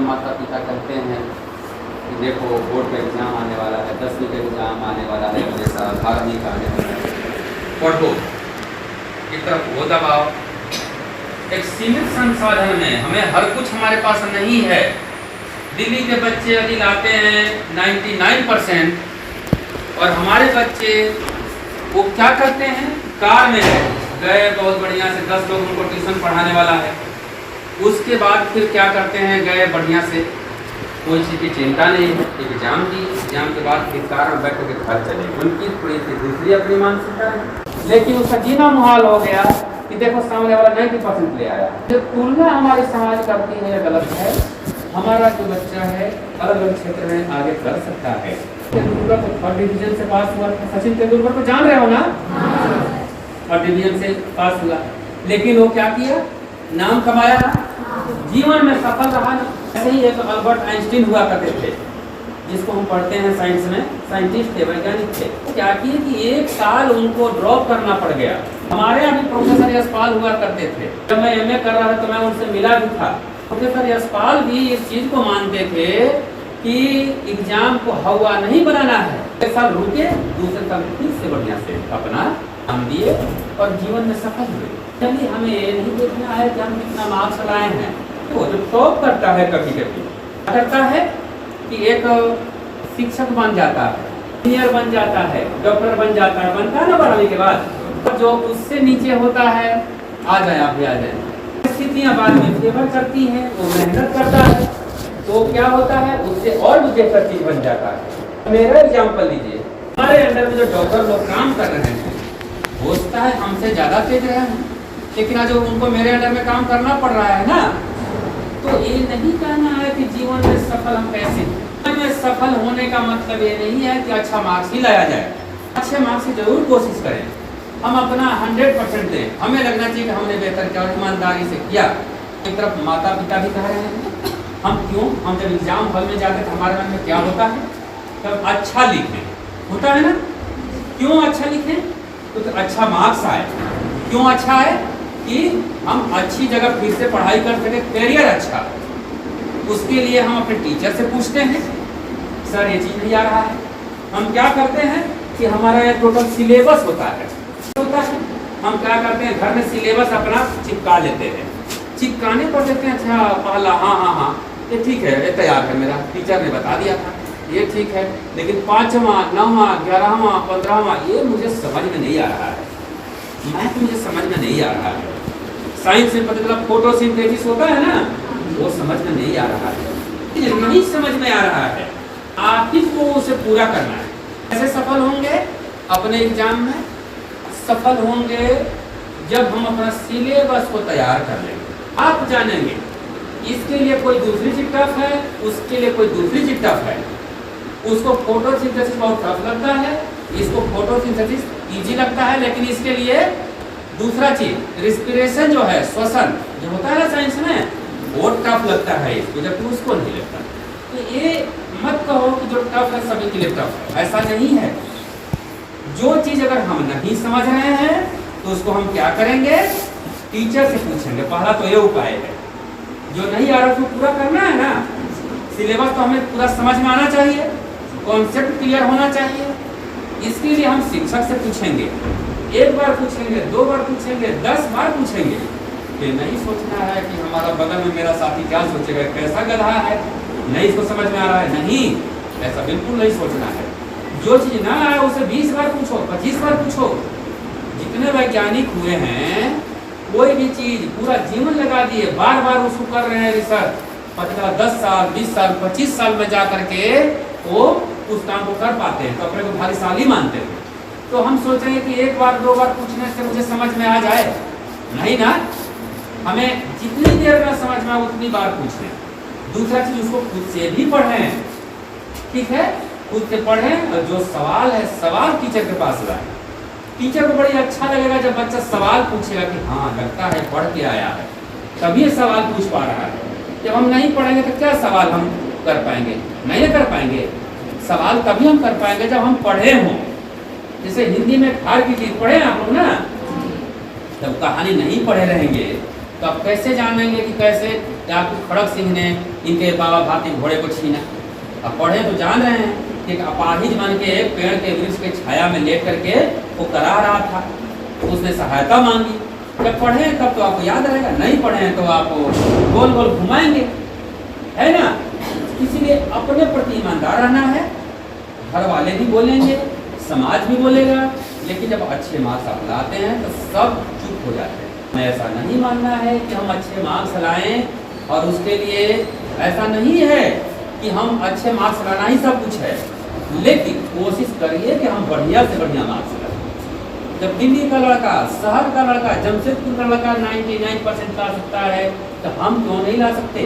माता पिता कहते हैं कि देखो बोर्ड का एग्ज़ाम आने वाला है, 10वीं का एग्ज़ाम आने वाला है, अगले साल 12वीं का आने वाला है, पढ़ो, एक तरफ वो दबाओ। एक सीमित संसाधन में हमें हर कुछ हमारे पास नहीं है। दिल्ली के बच्चे यदि लाते हैं 99% और हमारे बच्चे वो क्या करते हैं, कार में गए बहुत बढ़िया से 10 लोग उनको ट्यूशन पढ़ाने वाला है, उसके बाद फिर क्या करते हैं, गए बढ़िया से, कोई चीज़ की चिंता नहीं है, एग्जाम दी, एग्जाम के बाद फिर कार में बैठ के घर चले। उनकी थोड़ी सी दूसरी अपनी मानसिकता है, लेकिन उसका जीना मुहाल हो गया कि देखो सामने वाला 90% ले आया। जो तुलना हमारी समाज करती है गलत है। हमारा जो बच्चा है अलग अलग क्षेत्र में आगे कर सकता है। तेंदुलकर तो 3rd डिवीजन से पास हुआ, सचिन तेंदुलकर को जान रहे हो ना, 3rd डिवीजन से पास हुआ, लेकिन वो क्या किया, नाम कमाया ना, जीवन में सफल रहा ना। ऐसे ही एक अल्बर्ट आइंस्टीन हुआ करते थे, जिसको हम पढ़ते हैं साइंस में, साइंटिस्ट थे, वैज्ञानिक थे। क्या किए कि 1 साल उनको ड्रॉप करना पड़ गया। हमारे यहाँ भी प्रोफेसर यशपाल हुआ करते थे, जब मैं MA कर रहा था तो मैं उनसे मिला भी था। प्रोफेसर यशपाल भी इस चीज को मानते थे कि एग्जाम को हवा नहीं बनाना है। 1 साल रुके, दूसरे साल फिर से बढ़िया से अपना काम दिए और जीवन में सफल हुए। चलिए हमें ये नहीं देखना है कि हम कितना मार्क्स लाए हैं। तो जो टॉप करता है कभी कभी क्या करता है कि एक शिक्षक बन जाता है, इंजीनियर बन जाता है, डॉक्टर बन जाता है, बनता है ना 12वीं के बाद। जो उससे नीचे होता है, आ जाए आप भी आ जाए, परिस्थितियाँ बाद में फेवर करती हैं, वो मेहनत करता है तो क्या होता है, उससे और भी बेहतर चीज बन जाता है। मेरा एग्जाम्पल लीजिए, हमारे अंडर में जो डॉक्टर लोग काम कर रहे हैं, हो सकता है हमसे ज्यादा तेज रहे हैं, लेकिन आज उनको मेरे अंडर में काम करना पड़ रहा है ना। तो ये नहीं कहना है कि जीवन में सफल हम कैसे, जीवन में सफल होने का मतलब ये नहीं है कि अच्छा मार्क्स ही लाया जाए। अच्छे मार्क्स की जरूर कोशिश करें, हम अपना 100% दें, हमें लगना चाहिए कि हमने बेहतर किया और ईमानदारी से किया। एक तरफ माता पिता भी कह रहे हैं, हम क्यों, हम जब एग्जाम हॉल में जाते तो हमारे मन में क्या होता है, तब अच्छा लिखें, होता है ना, क्यों अच्छा लिखें, तो अच्छा मार्क्स आए। क्यों अच्छा है कि हम अच्छी जगह फिर से पढ़ाई कर सके, करियर अच्छा। उसके लिए हम अपने टीचर से पूछते हैं, सर ये चीज़ नहीं आ रहा है। हम क्या करते हैं कि हमारा ये टोटल सिलेबस होता है, हम क्या करते हैं, घर में सिलेबस अपना चिपका लेते हैं, चिपकाने पर देते हैं, अच्छा पहला हाँ ये ठीक है, ये तैयार है, मेरा टीचर ने बता दिया था, ये ठीक है, लेकिन 5वां 9वां 11वां 15वां ये मुझे समझ में नहीं आ रहा है, मैथ मुझे समझ में नहीं आ रहा है, साइंस में पता चला फोटोसिंथेसिस होता है ना, वो समझ में नहीं आ रहा है, नहीं समझ में आ रहा है, आप ही को उसे पूरा करना है। कैसे सफल होंगे अपने एग्जाम में, सफल होंगे जब हम अपना सिलेबस को तैयार कर लेंगे। आप जानेंगे इसके लिए कोई दूसरी चीज टफ है, उसके लिए कोई दूसरी चीज टफ है, उसको फोटोसिंथेसिस बहुत टफ लगता है, इसको फोटोसिंथेसिस इजी लगता है, लेकिन इसके लिए दूसरा चीज रिस्पिरेशन जो है, श्वसन जो होता है ना साइंस में, वो टफ लगता है इसको, जबकि उसको नहीं लगता। तो ये मत कहो कि जो टफ है सभी के लिए टफ है, ऐसा नहीं है। जो चीज अगर हम नहीं समझ रहे हैं तो उसको हम क्या करेंगे, टीचर से पूछेंगे। पहला तो ये उपाय है, जो नहीं आ रहा उसको पूरा करना है ना, सिलेबस तो हमें पूरा समझ में आना चाहिए, कॉन्सेप्ट क्लियर होना चाहिए। इसके लिए हम शिक्षक से पूछेंगे, 1 बार पूछेंगे, 2 बार पूछेंगे, 10 बार पूछेंगे। ये नहीं सोचना है कि हमारा बगल में मेरा साथी क्या सोचेगा, कैसा गधा है, नहीं इसको समझ में आ रहा है, नहीं, ऐसा बिल्कुल नहीं सोचना है। जो चीज ना आए उसे 20 बार पूछो, 25 बार पूछो। जितने वैज्ञानिक हुए हैं, कोई भी चीज पूरा जीवन लगा दिए, बार बार उसको कर रहे हैं रिसर्च, पता 10 साल 20 साल 25 साल में जा करके वो उस काम को कर पाते हैं, तो अपने को भाग्यशाली मानते हैं। तो हम सोचेंगे कि 1 बार 2 बार पूछने से मुझे समझ में आ जाए, नहीं ना, हमें जितनी देर में समझ में आए उतनी बार पूछें। दूसरा चीज उसको खुद से भी पढ़ें, ठीक है, खुद से पढ़ें, और जो सवाल है सवाल टीचर के पास लाएं। टीचर को बड़ी अच्छा लगेगा जब बच्चा सवाल पूछेगा कि हाँ लगता है पढ़ के आया है, तभी सवाल पूछ पा रहा है। जब हम नहीं पढ़ेंगे तो क्या सवाल हम कर पाएंगे, नहीं कर पाएंगे। सवाल तभी हम कर पाएंगे जब हम पढ़े हों। जैसे हिंदी में खार की चीज पढ़े आप लोग ना, जब कहानी नहीं पढ़े रहेंगे तो आप कैसे जानेंगे कि कैसे या कुछ खड़ग सिंह ने इनके बाबा भाती घोड़े को छीना। अब पढ़े तो जान रहे हैं कि एक अपाहिज बन के पेड़ के वृक्ष के छाया में लेट करके वो करा रहा था, उसने सहायता मांगी। जब पढ़े हैं तब तो आपको याद रहेगा, नहीं पढ़े हैं तो आप गोल गोल घुमाएंगे, है ना। इसीलिए अपने प्रति ईमानदार रहना है। घर वाले भी बोलेंगे, समाज भी बोलेगा, लेकिन जब अच्छे मार्क्स आप लाते हैं तो सब चुप हो जाते हैं। हमें ऐसा नहीं मानना है कि हम अच्छे मार्क्स लाएं, और उसके लिए ऐसा नहीं है कि हम अच्छे मार्क्स लाना ही सब कुछ है, लेकिन कोशिश करिए कि हम बढ़िया से बढ़िया मार्क्स लाएं। जब दिल्ली का लड़का, शहर का लड़का, जमशेदपुर का लड़का 99% ला सकता है, तो हम क्यों नहीं ला सकते।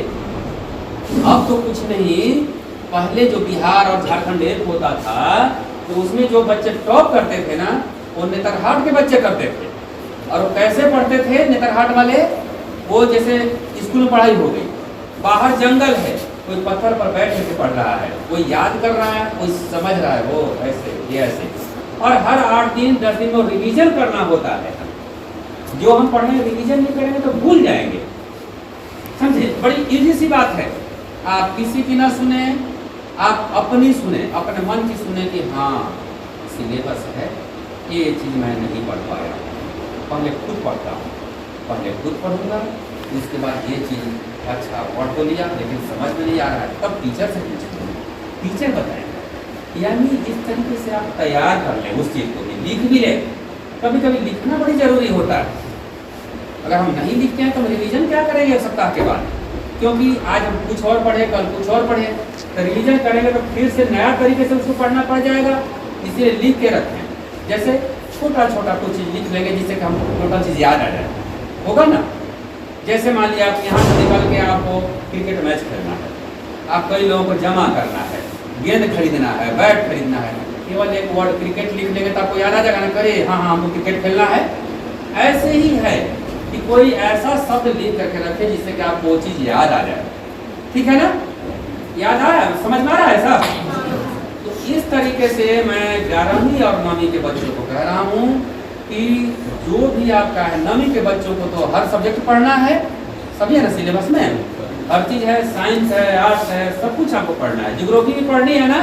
अब तो कुछ नहीं, पहले जो बिहार और झारखंड एक होता था तो उसमें जो बच्चे टॉप करते थे ना, वो नेतरहाट के बच्चे करते थे। और वो कैसे पढ़ते थे नेतरहाट वाले, वो जैसे स्कूल में पढ़ाई हो गई, बाहर जंगल है, कोई पत्थर पर बैठ करके पढ़ रहा है, कोई याद कर रहा है, कोई समझ रहा है, वो ऐसे ये ऐसे। और हर 8 दिन 10 दिन में रिवीजन करना होता है। जो हम पढ़ने रिवीजन नहीं करेंगे तो भूल जाएंगे, समझे। बड़ी इजी सी बात है, आप किसी की ना सुने, आप अपनी सुने, अपने मन की सुने कि हाँ सिलेबस है, ये चीज़ मैं नहीं पढ़ पाया, पहले खुद पढ़ता हूँ, पहले खुद पढ़ूंगा, उसके बाद ये चीज़ अच्छा पढ़ तो लिया लेकिन समझ में नहीं आ रहा है, तब टीचर से पूछेंगे, टीचर बताएंगे। यानी इस तरीके से आप तैयार कर लें उस चीज़ को, भी लिख भी लें। कभी कभी लिखना बड़ी ज़रूरी होता है। अगर हम नहीं लिखते हैं तो हम रिवीजन क्या करेंगे एक सप्ताह के बाद, क्योंकि आज हम कुछ और पढ़े, कल कुछ और पढ़े, तो रिवीजन करेंगे तो फिर से नया तरीके से उसको पढ़ना पड़ जाएगा। इसलिए लिख के रखें, जैसे छोटा छोटा कुछ चीज़ लिख लेंगे जिससे कि हमको टोटल चीज़ याद आ जाए, होगा ना। जैसे मान लिया आप यहाँ से निकल के आपको क्रिकेट मैच खेलना है, आप कई लोगों को जमा करना है, गेंद खरीदना है, बैट खरीदना है, केवल एक वर्ड क्रिकेट लिख लेंगे तो आपको याद आ जाएगा ना, करे हाँ हाँ हमको क्रिकेट खेलना है। ऐसे ही है कि कोई ऐसा शब्द लिख करके रखे जिससे कि आपको वो चीज़ याद आ जाए, ठीक है ना। याद आया, समझ में आ रहा है ऐसा। तो इस तरीके से मैं 11वीं और 9वीं के बच्चों को कह रहा हूँ कि जो भी आपका है, 9वीं के बच्चों को तो हर सब्जेक्ट पढ़ना है, सभी है ना सिलेबस में, हर चीज़ है, साइंस है, आर्ट्स है, सब कुछ आपको पढ़ना है। ज्योग्राफी भी पढ़नी है ना,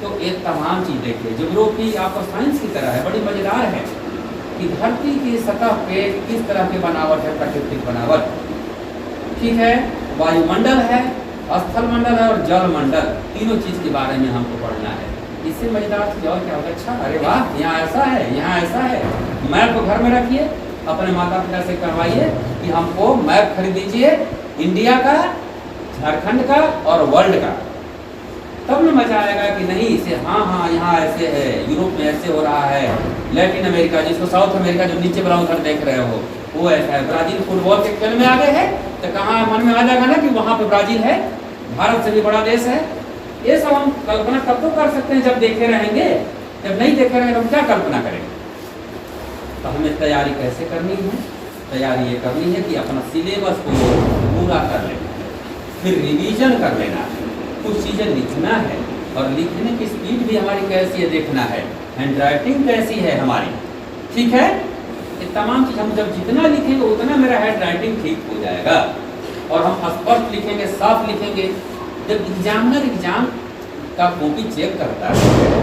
तो एक तमाम चीज़ देखिए, ज्योग्राफी आपको साइंस की तरह है, बड़ी मज़ेदार है कि धरती की सतह पे किस तरह की बनावट है, प्राकृतिक बनावट, ठीक है, वायुमंडल है, स्थल मंडल है और जल मंडल, तीनों चीज़ के बारे में हमको पढ़ना है। इससे मजेदार चीज़ और क्या होगा, अच्छा अरे वाह यहाँ ऐसा है, यहाँ ऐसा है। मैप को घर में रखिए, अपने माता पिता से करवाइए कि हमको मैप खरीद दीजिए इंडिया का, झारखंड का और वर्ल्ड का, तब न मजा आएगा कि नहीं इसे हाँ हाँ यहाँ ऐसे है, यूरोप में ऐसे हो रहा है, लैटिन अमेरिका जिसको साउथ अमेरिका जो नीचे वाला उधर देख रहे हो वो ऐसा है, ब्राज़ील फुटबॉल के खेल में आगे है, तो कहाँ मन में आ जाएगा ना कि वहाँ पे ब्राज़ील है, भारत से भी बड़ा देश है। ये सब हम कल्पना कब तो कर सकते हैं जब देखे रहेंगे, जब नहीं देखे रहेंगे तो हम क्या कल्पना करेंगे। तो हमें तैयारी कैसे करनी है, तैयारी ये करनी है कि अपना सिलेबस को पूरा कर लेना है, फिर रिवीजन कर लेना है, कुछ चीज़ें लिखना है और लिखने की स्पीड भी हमारी कैसी है देखना है, हैंडराइटिंग कैसी है हमारी, ठीक है। ये तमाम चीज़ हम जब जितना लिखेंगे उतना मेरा हैंडराइटिंग ठीक हो जाएगा और हम स्पष्ट लिखेंगे, साफ लिखेंगे। जब एग्जामिनर एग्जाम का कॉपी चेक करता है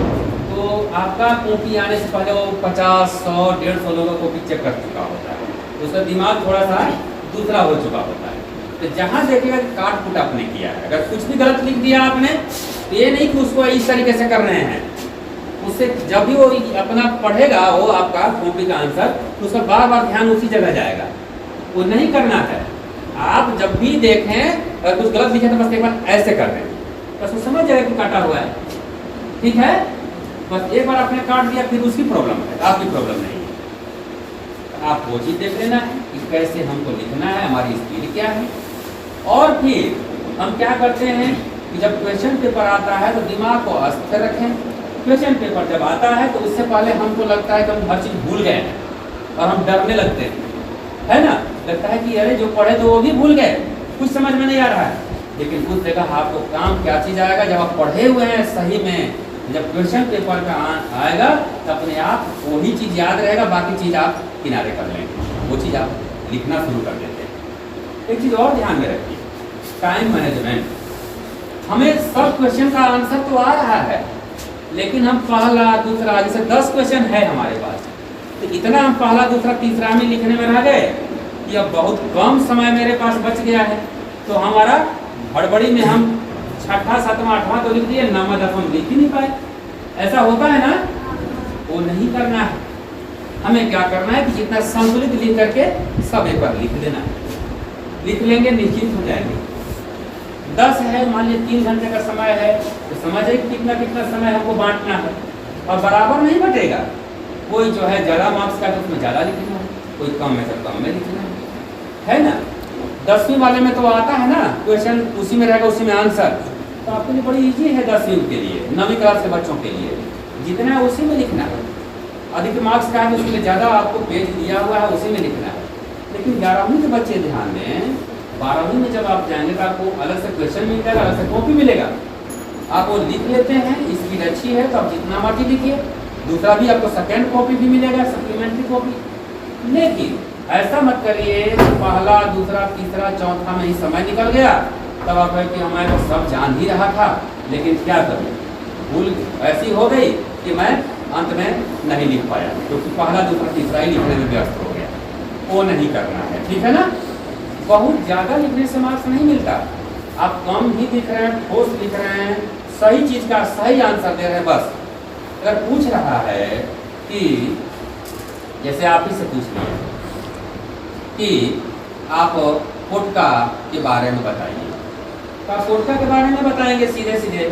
तो आपका कॉपी आने से पहले वो 50, 100, 150 लोगों का कॉपी चेक कर चुका होता है, उसका दिमाग थोड़ा सा दूसरा हो चुका होता है। तो जहाँ देखेगा कि काट कुट आपने किया है, अगर कुछ भी गलत लिख दिया आपने तो ये नहीं कि उसको इस तरीके से कर रहे हैं, उससे जब भी वो अपना पढ़ेगा वो आपका कॉपी का आंसर, तो उसका बार बार ध्यान उसी जगह जाएगा, वो नहीं करना है। आप जब भी देखें अगर कुछ गलत लिखे तो बस एक बार ऐसे कर दें, बस वो समझ जाएगा कि काटा हुआ है, ठीक है। बस एक बार आपने काट दिया फिर उसकी प्रॉब्लम है, आपकी प्रॉब्लम नहीं है। आप वो चीज़ देख लेना है कि कैसे हमको लिखना है, हमारी स्पीड क्या है। और फिर हम क्या करते हैं कि जब क्वेश्चन पेपर आता है तो दिमाग को अस्थिर रखें। क्वेश्चन पेपर जब आता है तो उससे पहले हमको लगता है कि हम हर चीज़ भूल गए हैं और हम डरने लगते हैं, है ना। लगता है कि अरे जो पढ़े तो वो भी भूल गए, कुछ समझ में नहीं आ रहा है। लेकिन उस जगह आपको काम क्या चीज़ आएगा, जब आप पढ़े हुए हैं सही में, जब क्वेश्चन पेपर का आएगा तो अपने आप वही चीज़ याद रहेगा, बाकी चीज़ आप किनारे कर लेंगे, वो चीज़ आप लिखना शुरू कर देते हैं। एक चीज़ और ध्यान में रखिए, टाइम मैनेजमेंट। हमें सब क्वेश्चन का आंसर तो आ रहा है, लेकिन हम पहला दूसरा जैसे 10 क्वेश्चन है हमारे पास, तो इतना हम पहला दूसरा तीसरा में लिखने में रह गए कि अब बहुत कम समय मेरे पास बच गया है, तो हमारा हड़बड़ी में हम छठा सातवां आठवां तो लिख दिए, नौवां दसवां लिख ही नहीं पाए। ऐसा होता है ना, वो नहीं करना है। हमें क्या करना है कि जितना संतुलित लिख करके सब एक बार लिख लेना है, लिख लेंगे निश्चिंत हो जाएंगे। 10 है, मान लीजिए 3 घंटे का समय है, तो समझे कितना कितना समय हमको बांटना है, और बराबर नहीं बटेगा। कोई जो है ज़्यादा मार्क्स का तो उसमें ज़्यादा लिखना है, कोई कम में तो कम में लिखना है ना। 10वीं वाले में तो आता है ना क्वेश्चन, उसी में रहेगा, उसी में आंसर, तो आपके लिए बड़ी इजी है 10वीं के लिए, 9वीं क्लास के बच्चों के लिए जितना है उसी में लिखना है। अधिक मार्क्स का है तो उसके ज़्यादा आपको पेज दिया हुआ है, उसी में लिखना है। लेकिन 11वीं के बच्चे ध्यान दें, 12वीं में जब आप जाएंगे तो आपको अलग से क्वेश्चन मिल जाएगा, अलग से कॉपी मिलेगा, आप वो लिख लेते हैं। स्पीड अच्छी है तो आप जितना मर्जी लिखिए, दूसरा भी आपको सेकेंड कॉपी भी मिलेगा, सप्लीमेंट्री कॉपी। लेकिन ऐसा मत करिए पहला दूसरा तीसरा चौथा में ही समय निकल गया, तब आप कि हमारे को सब जान ही रहा था, लेकिन क्या करूँ, भूल ऐसी हो गई कि मैं अंत में नहीं लिख पाया, क्योंकि पहला दूसरा तीसरा ही लिखने में व्यस्त हो गया। वो नहीं करना है, ठीक है ना। बहुत ज़्यादा लिखने से मार्क्स नहीं मिलता, आप कम ही लिख रहे हैं, ठोस लिख रहे हैं, सही चीज़ का सही आंसर दे रहे हैं बस। अगर पूछ रहा है कि जैसे आप ही से पूछ रहे हैं कि आप पोटका के बारे में बताइए, तो आप पोटका के बारे में बताएंगे सीधे सीधे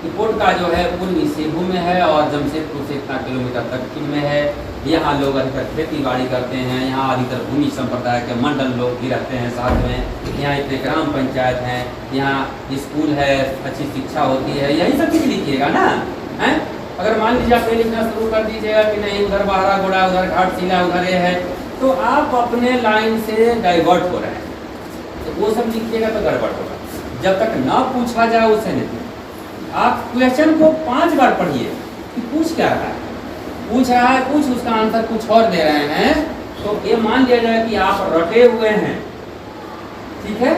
कि पोटका जो है पूर्वी सिंहभूम में है और जमशेदपुर से इतना किलोमीटर दक्षिण में है। यहाँ लोग अधिकतर खेती बाड़ी करते हैं, यहाँ अधिकतर भूमि संप्रदाय के मंडल लोग भी रहते हैं साथ में, यहाँ इतने ग्राम पंचायत हैं, यहाँ स्कूल है, अच्छी शिक्षा होती है, यही सब चीज़ लिखिएगा ना है। अगर मान लीजिए आप ये लिखना शुरू कर दीजिएगा कि नहीं उधर बहरा गोड़ा, उधर घाटशिला, उधर ये है, तो आप अपने लाइन से डाइवर्ट हो रहे हैं, तो वो सब लिखिएगा तो गड़बड़ होगा। जब तक ना पूछा जाए उसे नहीं, आप क्वेश्चन को 5 बार पढ़िए कि पूछ क्या रहा है, पूछ रहा है कुछ, उसका आंसर कुछ और दे रहे हैं, तो ये मान लिया जाए कि आप रटे हुए हैं, ठीक है।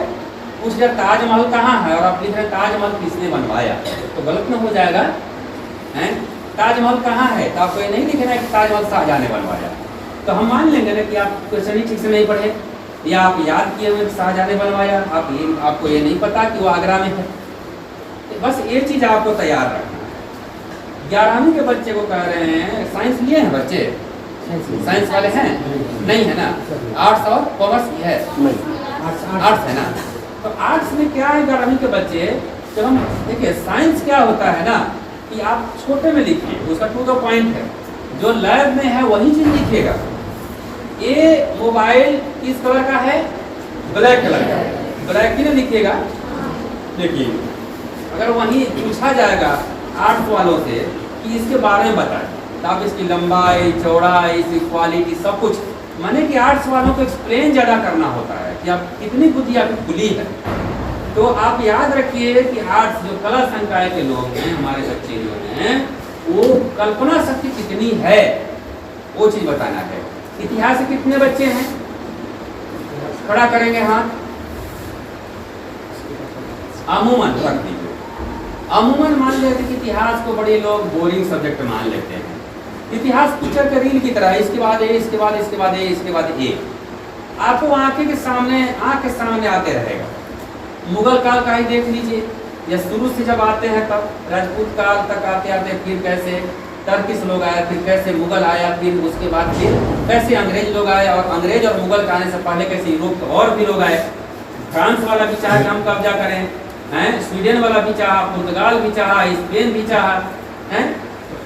पूछ रहे ताजमहल कहाँ है और आप लिख रहे ताजमहल किसने बनवाया, तो गलत ना हो जाएगा हैं। ताजमहल कहाँ है, तो आपको ये नहीं लिखना है कि ताजमहल शाहजहां ने बनवाया, तो हम मान लेंगे ना कि आप क्वेश्चन ही ठीक से नहीं पढ़े, या आप याद किए हुए शाहजहां ने बनवाया, आपको ये नहीं पता कि वो आगरा में है। बस ये चीज़ आपको तैयार रखना है। 11वीं के बच्चे को कह रहे हैं, साइंस लिए हैं बच्चे, साइंस वाले हैं नहीं है ना, आर्ट्स और कॉमर्स है, आर्ट्स है ना। तो आर्ट्स में क्या है 11वीं के बच्चे, जब हम देखिए साइंस क्या होता है ना कि आप छोटे में लिखिए, उसका टू द पॉइंट है, जो लैब में है वही चीज़ लिखिएगा। ये मोबाइल किस कलर का है, ब्लैक कलर का है, ब्लैक ही ना लिखिएगा। देखिए अगर वहीं पूछा जाएगा आर्ट्स वालों से कि इसके बारे में बताएं, तो आप इसकी लंबाई चौड़ाई, इसकी क्वालिटी सब कुछ, माने कि आर्ट्स वालों को एक्सप्लेन ज़्यादा करना होता है कि आप कितनी बुद्धि आपकी खुली है। तो आप याद रखिए कि आर्ट्स जो कला संकाय के लोग हैं, हमारे बच्चे जो हैं, वो कल्पना शक्ति कितनी है वो चीज़ बताना है। इतिहास के कितने बच्चे हैं, खड़ा करेंगे हाथ, अमूमन रख दीजिए। अमूमन मान लेते कि इतिहास को बड़े लोग बोरिंग सब्जेक्ट मान लेते हैं। इतिहास पिक्चर के रील की तरह है, इसके बाद ये, इसके बाद इसके बाद ये, इसके बाद ये, आपको आंख के सामने आते रहेगा। मुगल काल का ही देख लीजिए, या शुरू से जब आते हैं तब राजपूत काल तक आते आते फिर कैसे टर्किश लोग आए, फिर कैसे मुगल आया, फिर उसके बाद फिर कैसे अंग्रेज लोग आए, और अंग्रेज और मुगल के आने से पहले कैसे यूरोप के और भी लोग आए। फ्रांस वाला भी चाहे हम कब्जा करें हैं, स्वीडन वाला भी चाहा, पुर्तगाल भी चाहा, स्पेन भी चाहा हैं,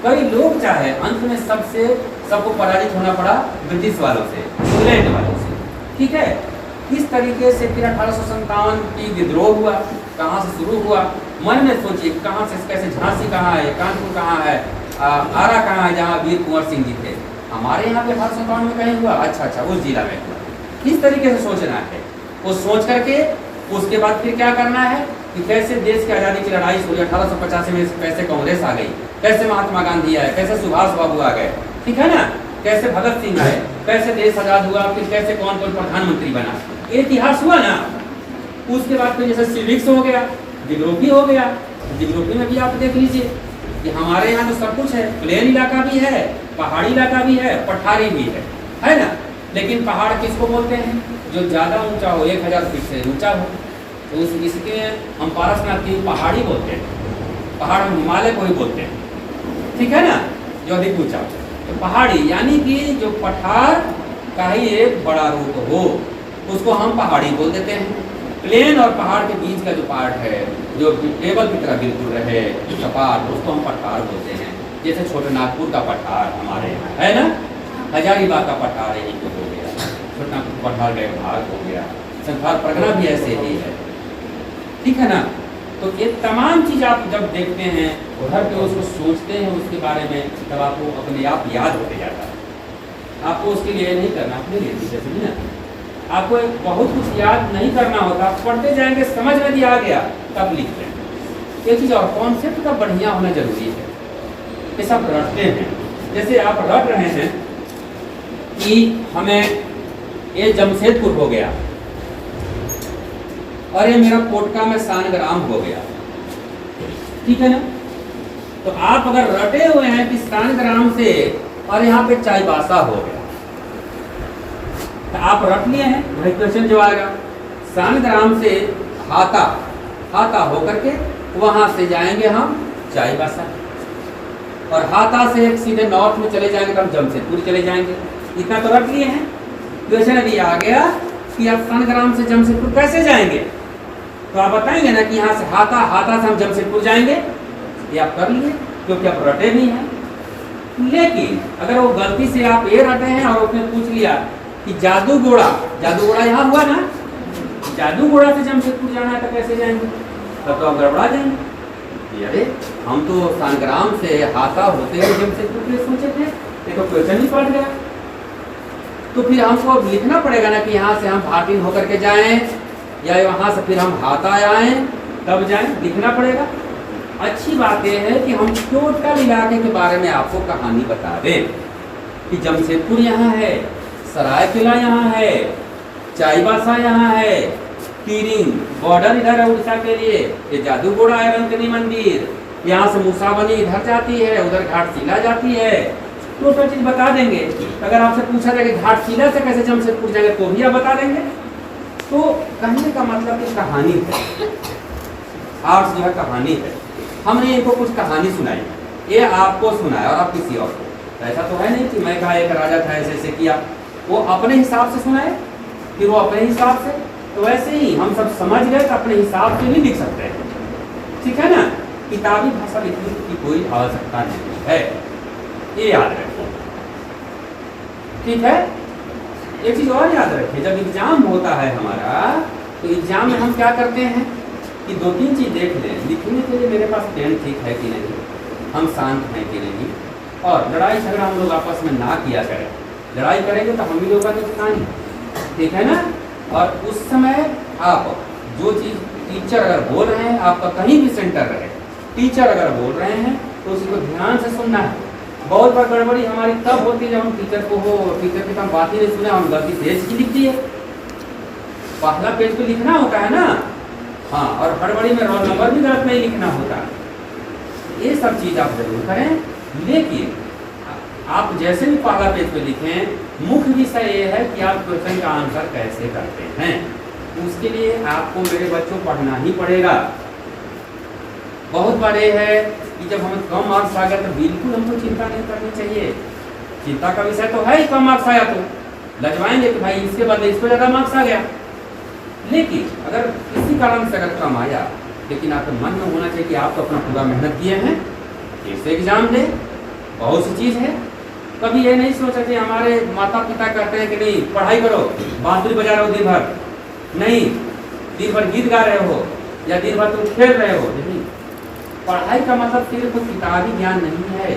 कई लोग चाहे, अंत में सबको पराजित होना पड़ा ब्रिटिश वालों से, इंग्लैंड वालों से, ठीक है। इस तरीके से फिर 1857 की विद्रोह हुआ, कहाँ से शुरू हुआ, मन में सोचिए कहाँ से कैसे, झांसी कहाँ है, कानपुर कहाँ है, आरा कहाँ है जहाँ वीर कुंवर सिंह जी थे, हमारे यहाँ पे 1857 में कहीं हुआ, अच्छा उस जिला में हुआ। इस तरीके से सोचना है, वो सोच करके उसके बाद फिर क्या करना है कि कैसे देश की आज़ादी की लड़ाई हुई, 1885 में कैसे कांग्रेस आ गई, कैसे महात्मा गांधी आए, कैसे सुभाष बाबू आ गए, ठीक है ना, कैसे भगत सिंह आए, कैसे देश आज़ाद हुआ, फिर कैसे कौन प्रधानमंत्री बना, ये इतिहास हुआ ना। उसके बाद फिर जैसे सिविक्स हो गया, जियोग्राफी हो गया। जियोग्राफी में भी आप देख लीजिए कि हमारे यहाँ तो सब कुछ है, प्लेन इलाका भी है, पहाड़ी इलाका भी है, पठारी भी है ना। लेकिन पहाड़ किसको बोलते हैं? जो ज़्यादा ऊंचा हो, 1000 फीट से ऊंचा हो, तो इसके हम पारसनाथ की पहाड़ी बोलते हैं। पहाड़ हम हिमालय को ही बोलते हैं, ठीक है ना, जो अधिक ऊंचा। तो पहाड़ी यानी कि जो पठार का ही एक बड़ा रूप हो, उसको हम पहाड़ी बोल देते हैं। प्लेन और पहाड़ के बीच का जो पार्ट है, जो टेबल की तरह बिल्कुल रहे सपाट, उसको हम पठार बोलते हैं। जैसे छोटे नागपुर का पठार हमारे यहाँ है ना, हजारीबाग का पठार यहीं पे हो गया, छोटा पठार का एक भाग हो गया, संथाल परगना भी ऐसे ही है, ठीक है ना। तो ये तमाम चीज़ आप जब देखते हैं घर पे, उसको सोचते हैं उसके बारे में, तब आपको अपने आप याद होते जाता है। आपको उसके लिए नहीं करना, अपने लिए जैसे ना आपको एक बहुत कुछ याद नहीं करना होता, पढ़ते जाएंगे, समझ में भी आ गया तब लिख लें। ये चीज़ और कॉन्सेप्ट का बढ़िया होना जरूरी है। ये सब रटते हैं, जैसे आप रट रहे हैं कि हमें ये जमशेदपुर हो गया और ये मेरा कोटका में सानग्राम हो गया, ठीक है ना। तो आप अगर रटे हुए हैं कि सानग्राम से और यहाँ पे चाईबासा हो गया, तो आप रट लिए हैं, वही क्वेश्चन जो आएगा। सानग्राम से हाता होकर के वहां से जाएंगे हम चाईबासा, और हाता से सीधे नॉर्थ में चले जाएंगे तो हम जमशेदपुर चले जाएंगे। इतना तो रट लिए हैं। क्वेश्चन अभी आ गया कि आप सानग्राम से जमशेदपुर कैसे जाएंगे, तो आप बताएंगे ना कि यहाँ से हाता से हम जमशेदपुर जाएंगे। ये आप कर लिए क्योंकि आप रटे भी हैं। लेकिन अगर वो गलती से आप ये रटे हैं और उसने पूछ लिया कि जादूगोड़ा यहाँ हुआ ना, जादूगोड़ा से जमशेदपुर जाना है तो कैसे जाएंगे, तब तो आप गड़बड़ा जाएंगे। अरे हम तो सानग्राम से हाता होते हुए जमशेदपुर के लिए सोचे थे, ये तो क्वेश्चन ही पड़ गया। तो फिर हमको अब लिखना पड़ेगा ना कि यहाँ से हम भाटिन होकर के जाएं या वहाँ से फिर हम हाता आएँ तब जाएं, लिखना पड़ेगा। अच्छी बात यह है कि हम टोटल इलाके के बारे में आपको कहानी बता दें कि जमशेदपुर यहाँ है, सरायकेला यहाँ है, चाईबासा यहाँ है, तीरिंग बॉर्डर इधर है उड़ीसा के लिए, ये जादूगोड़ा है, रंगनी मंदिर, यहाँ से मूसाबनी इधर जाती है, उधर घाटशिला जाती है। टोटल चीज बता देंगे। अगर आपसे पूछा जाए कि घाटशिला से कैसे जमशेदपुर जाएंगे तो भी आप बता देंगे। तो कहने का मतलब कि कहानी है, आर्ट्स जो है कहानी है। हमने इनको कुछ कहानी सुनाई, ये आपको सुनाया और आप किसी और को। ऐसा तो है नहीं कि मैं कहा एक राजा था ऐसे ऐसे किया, वो अपने हिसाब से सुनाए, फिर वो अपने हिसाब से। तो वैसे ही हम सब समझ गए तो अपने हिसाब से नहीं लिख सकते, ठीक है ना। किताबी भाषा लिखने की कोई आवश्यकता नहीं है, ये याद रखो, ठीक है। एक चीज और याद रखें, जब एग्जाम होता है हमारा, तो एग्जाम में हम क्या करते हैं कि 2-3 चीज देख लें। लिखने के लिए मेरे पास पेन ठीक है कि नहीं, हम शांत हैं कि नहीं, और लड़ाई झगड़ा हम लोग आपस में ना किया करें। लड़ाई करेंगे तो हम ही लोग का नुकसान है, ठीक है ना। और उस समय आप जो चीज़ टीचर अगर बोल रहे हैं, आपका कहीं भी सेंटर रहे, टीचर अगर बोल रहे हैं तो उसी को ध्यान से सुनना है। बहुत बार गड़बड़ी हमारी तब होती है जब हम टीचर को टीचर की तो हम बात ही नहीं सुने, हम गलती पेज की लिख दिए। पहला पेज पे लिखना होता है ना, हाँ, और हड़बड़ी में रोल नंबर भी गलत नहीं लिखना होता। ये सब चीज़ आप जरूर करें, लेकिन आप जैसे भी पहला पेज पे लिखें, मुख्य विषय ये है कि आप क्वेश्चन का आंसर कैसे करते हैं। उसके लिए आपको मेरे बच्चों पढ़ना ही पड़ेगा। बहुत बार ये है कि जब हमें कम मार्क्स आ गया तो बिल्कुल हमको चिंता नहीं करनी चाहिए। चिंता का विषय तो है ही, कम मार्क्स आया तो लजवाएंगे कि भाई इसके बदले इसको ज़्यादा मार्क्स आ गया। लेकिन अगर किसी कारण से अगर कम आया, लेकिन आपके मन में होना चाहिए कि आप तो अपना पूरा मेहनत किए हैं, फिर से एग्जाम दें। बहुत सी चीज़ है, कभी ये नहीं सोचा कि हमारे माता पिता कहते हैं कि नहीं पढ़ाई करो, बांसुरी बजा रहे हो दिन भर, नहीं दिन भर गीत गा रहे हो या दिन भर तुम खेल रहे हो। नहीं, पढ़ाई का मतलब सिर्फ किताबी ज्ञान नहीं है,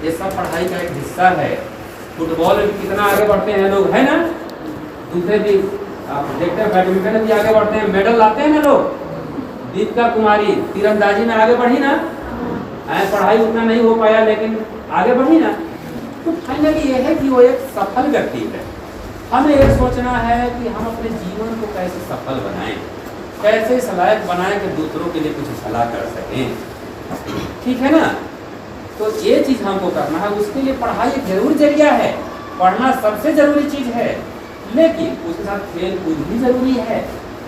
ये सब पढ़ाई का एक हिस्सा है। फुटबॉल में कितना आगे बढ़ते हैं लोग, है ना। दूसरे भी आप देखते हैं, बैडमिंटन में भी आगे बढ़ते हैं, मेडल लाते हैं ना लोग। दीपिका कुमारी तीरंदाजी में आगे बढ़ी ना, पढ़ाई उतना नहीं हो पाया लेकिन आगे बढ़ी ना। तो फाइनली ये है कि वो एक सफल व्यक्ति है। हमें ये सोचना है कि हम अपने जीवन को कैसे सफल बनाएं। कैसे इस लायक बनाए कि दूसरों के लिए कुछ भला कर सकें। ठीक है ना? तो ये चीज़ हमको करना है, उसके लिए पढ़ाई एक जरूर जरिया है, पढ़ना सबसे ज़रूरी चीज़ है, लेकिन उसके साथ खेल कूद भी ज़रूरी है।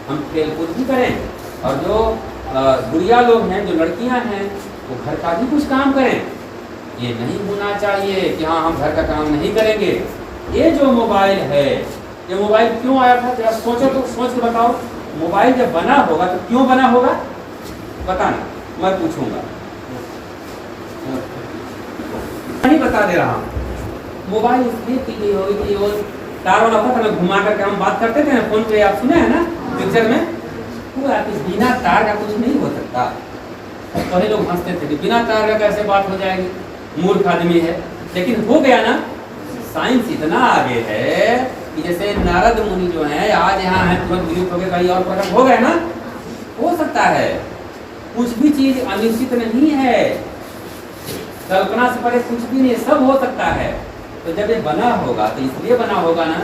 हम खेल कूद भी करें, और जो गुड़िया लोग हैं, जो लड़कियां हैं, वो घर का भी कुछ काम करें। ये नहीं होना चाहिए कि हाँ हम घर का काम नहीं करेंगे। ये जो मोबाइल है, ये मोबाइल क्यों आया था जरा सोचो, तो सोच के बताओ। मोबाइल जब बना होगा तो क्यों बना होगा बताना, मैं पूछूंगा, नहीं बता दे रहा हूँ। मोबाइल इसलिए की गई होगी कि वो तार वाला होता था, घुमा करके हम बात करते थे ना फोन पे, आप सुने हैं ना पिक्चर में, वो बिना तार का कुछ नहीं हो सकता। पहले लोग हंसते थे कि बिना तार का कैसे बात हो जाएगी, मूर्ख आदमी है, लेकिन हो गया ना। साइंस इतना आगे है कि जैसे नारद मुनि जो हैं आज यहाँ हैं, तुरंत विलुप्त हो गए, कहीं और प्रकट हो गए ना, हो सकता है। कुछ भी चीज अनिश्चित नहीं है, कल्पना से परे कुछ भी नहीं, सब हो सकता है। तो जब ये बना होगा तो इसलिए बना होगा ना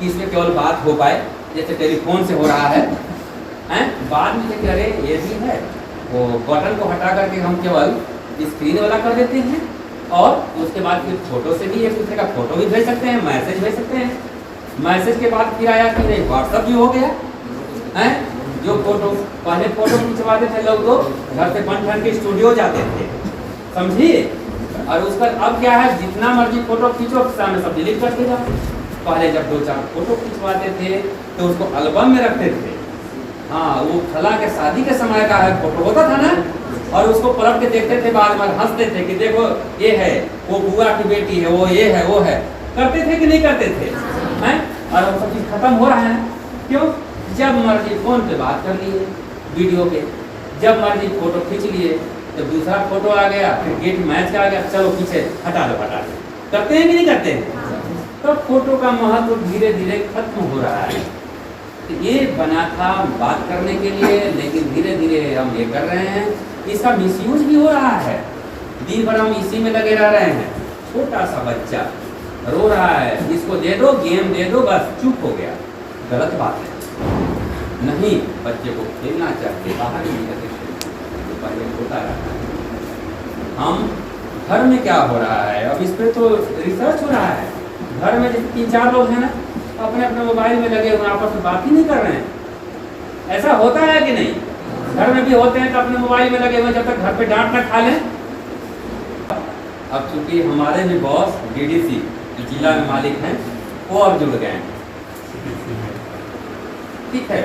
कि इसमें केवल बात हो पाए, जैसे टेलीफोन से हो रहा है, बाद में देखिए अरे ये भी है, वो बटन को हटा करके हम केवल स्क्रीन वाला कर देते हैं, और उसके बाद फिर फोटो से भी एक दूसरे का फोटो भी भेज सकते हैं, मैसेज भेज सकते हैं। मैसेज के बाद फिर आया कि नहीं व्हाट्सअप भी हो गया है। जो फोटो पहले फोटो खिंचवाते थे लोग, तो घर से बन ठन के स्टूडियो जाते थे, समझिए, और उसका अब क्या है, जितना मर्जी फोटो खींचो सामने सब डिलीट करके जाओ। पहले जब 2-4 फोटो खिंचवाते थे तो उसको एल्बम में रखते थे। हाँ, वो फला के शादी के समय का है फोटो होता था ना, और उसको पलट के देखते थे, बाद में हंसते थे कि देखो ये है, वो बुआ की बेटी है, वो ये है, वो है। करते थे कि नहीं करते थे? हैं? और वो सब चीज़ खत्म हो रहा है। क्यों? जब मर्जी फोन पे बात कर लिए, वीडियो पे, जब मर्जी फोटो खींच लिए, जब दूसरा फोटो आ गया, फिर गेट मैच का आ गया, चलो पीछे हटा दो। करते हैं कि नहीं करते हैं? तो फोटो का महत्व धीरे धीरे खत्म हो रहा है। ये बना था बात करने के लिए, लेकिन धीरे धीरे हम ये कर रहे हैं, इसका मिसयूज भी हो रहा है। दिन भर हम इसी में लगे रह रहे हैं। छोटा सा बच्चा रो रहा है, इसको दे दो, गेम दे दो, बस चुप हो गया। गलत बात है, नहीं, बच्चे को खेलना चाहिए, बाहर नहीं निकलते तो पहले होता रहता है। हम घर में क्या हो रहा है, अब इस पर तो रिसर्च हो रहा है। घर में जैसे 3-4 लोग हैं ना, अपने अपने मोबाइल में लगे हुए, आपस में बात ही नहीं कर रहे हैं। ऐसा होता है कि नहीं? घर में भी होते हैं तो अपने मोबाइल में लगे हुए, जब तक घर पे डांट ना खा लें। अब चूंकि हमारे भी बॉस डीडीसी जो जिला में मालिक हैं, वो अब जुड़ गए हैं, ठीक है।